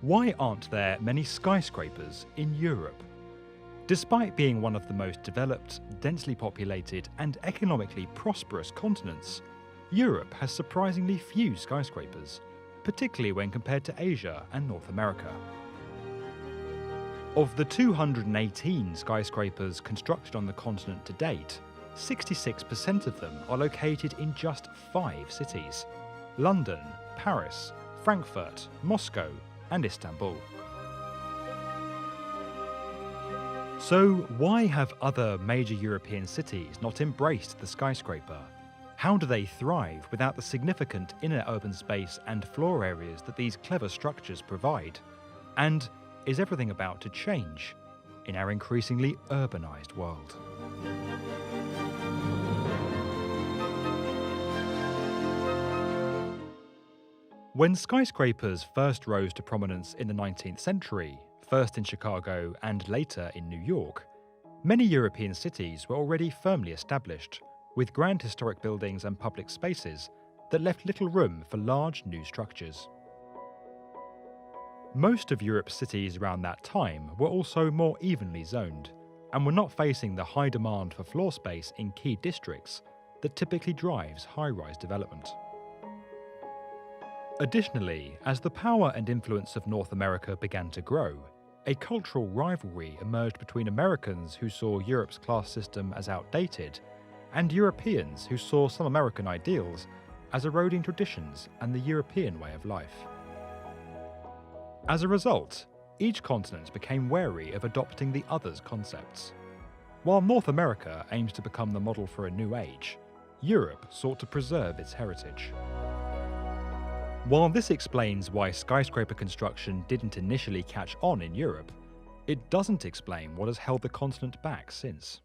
Why aren't there many skyscrapers in Europe? Despite being one of the most developed, densely populated, and economically prosperous continents, Europe has surprisingly few skyscrapers, particularly when compared to Asia and North America. Of the 218 skyscrapers constructed on the continent to date, 66% of them are located in just 5 cities: London, Paris, Frankfurt, Moscow, and Istanbul. So why have other major European cities not embraced the skyscraper? How do they thrive without the significant inner urban space and floor areas that these clever structures provide? And is everything about to change in our increasingly urbanized world? When skyscrapers first rose to prominence in the 19th century, first in Chicago and later in New York, many European cities were already firmly established, with grand historic buildings and public spaces that left little room for large new structures. Most of Europe's cities around that time were also more evenly zoned, and were not facing the high demand for floor space in key districts that typically drives high-rise development. Additionally, as the power and influence of North America began to grow, a cultural rivalry emerged between Americans who saw Europe's class system as outdated and Europeans who saw some American ideals as eroding traditions and the European way of life. As a result, each continent became wary of adopting the other's concepts. While North America aims to become the model for a new age, Europe sought to preserve its heritage. While this explains why skyscraper construction didn't initially catch on in Europe, it doesn't explain what has held the continent back since.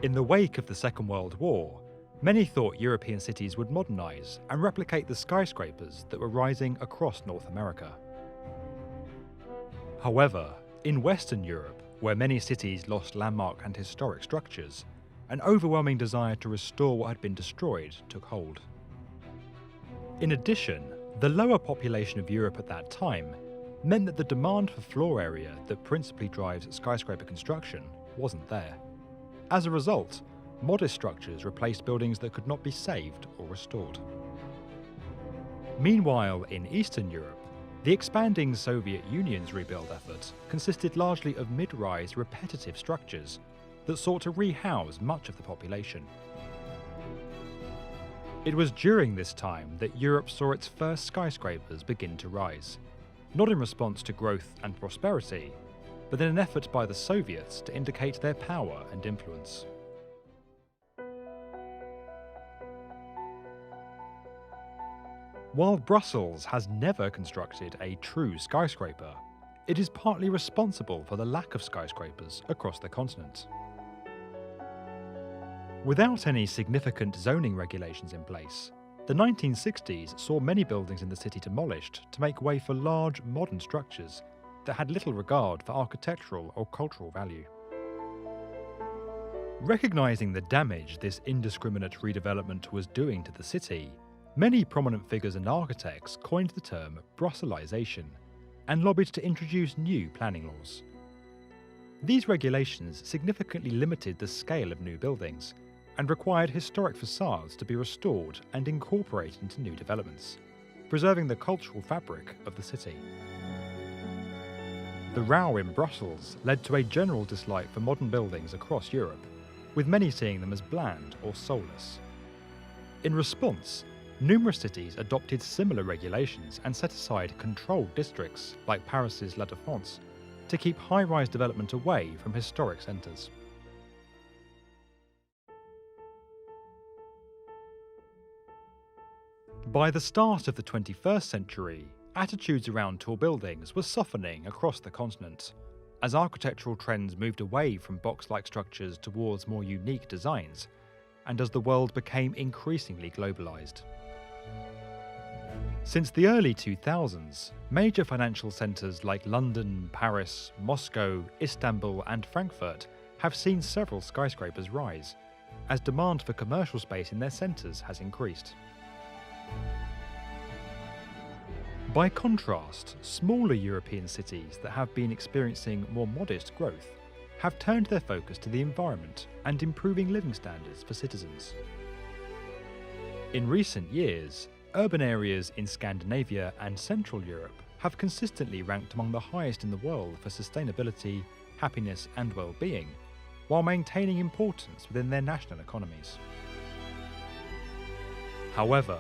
In the wake of the Second World War, many thought European cities would modernize and replicate the skyscrapers that were rising across North America. However, in Western Europe, where many cities lost landmark and historic structures, an overwhelming desire to restore what had been destroyed took hold. In addition, the lower population of Europe at that time meant that the demand for floor area that principally drives skyscraper construction wasn't there. As a result, modest structures replaced buildings that could not be saved or restored. Meanwhile, in Eastern Europe, the expanding Soviet Union's rebuild effort consisted largely of mid-rise repetitive structures that sought to rehouse much of the population. It was during this time that Europe saw its first skyscrapers begin to rise, not in response to growth and prosperity, but in an effort by the Soviets to indicate their power and influence. While Brussels has never constructed a true skyscraper, it is partly responsible for the lack of skyscrapers across the continent. Without any significant zoning regulations in place, the 1960s saw many buildings in the city demolished to make way for large, modern structures that had little regard for architectural or cultural value. Recognizing the damage this indiscriminate redevelopment was doing to the city, many prominent figures and architects coined the term Brusselization and lobbied to introduce new planning laws. These regulations significantly limited the scale of new buildings and required historic facades to be restored and incorporated into new developments, preserving the cultural fabric of the city. The row in Brussels led to a general dislike for modern buildings across Europe, with many seeing them as bland or soulless. In response, numerous cities adopted similar regulations and set aside controlled districts, like Paris's La Défense, to keep high-rise development away from historic centres. By the start of the 21st century, attitudes around tall buildings were softening across the continent, as architectural trends moved away from box-like structures towards more unique designs, and as the world became increasingly globalised. Since the early 2000s, major financial centres like London, Paris, Moscow, Istanbul and Frankfurt have seen several skyscrapers rise, as demand for commercial space in their centres has increased. By contrast, smaller European cities that have been experiencing more modest growth have turned their focus to the environment and improving living standards for citizens. In recent years, urban areas in Scandinavia and Central Europe have consistently ranked among the highest in the world for sustainability, happiness and well-being, while maintaining importance within their national economies. However,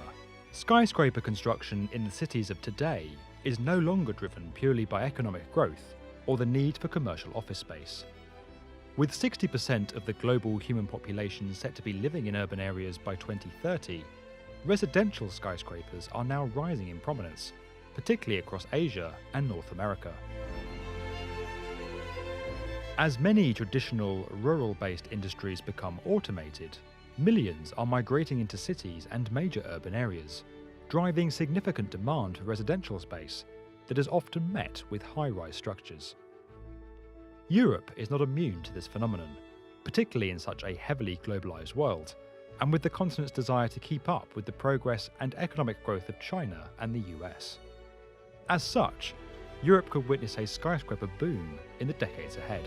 skyscraper construction in the cities of today is no longer driven purely by economic growth or the need for commercial office space. With 60% of the global human population set to be living in urban areas by 2030, residential skyscrapers are now rising in prominence, particularly across Asia and North America. As many traditional rural-based industries become automated, millions are migrating into cities and major urban areas, driving significant demand for residential space that is often met with high-rise structures. Europe is not immune to this phenomenon, particularly in such a heavily globalised world, and with the continent's desire to keep up with the progress and economic growth of China and the US. As such, Europe could witness a skyscraper boom in the decades ahead.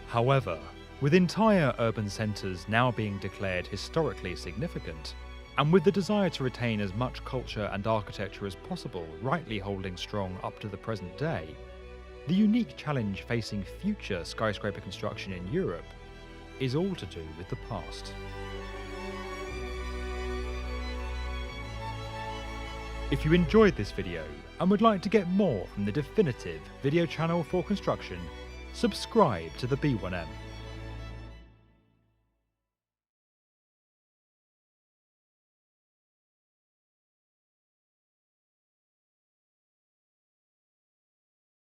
However, with entire urban centres now being declared historically significant, and with the desire to retain as much culture and architecture as possible rightly holding strong up to the present day, the unique challenge facing future skyscraper construction in Europe is all to do with the past. If you enjoyed this video and would like to get more from the definitive video channel for construction, subscribe to the B1M.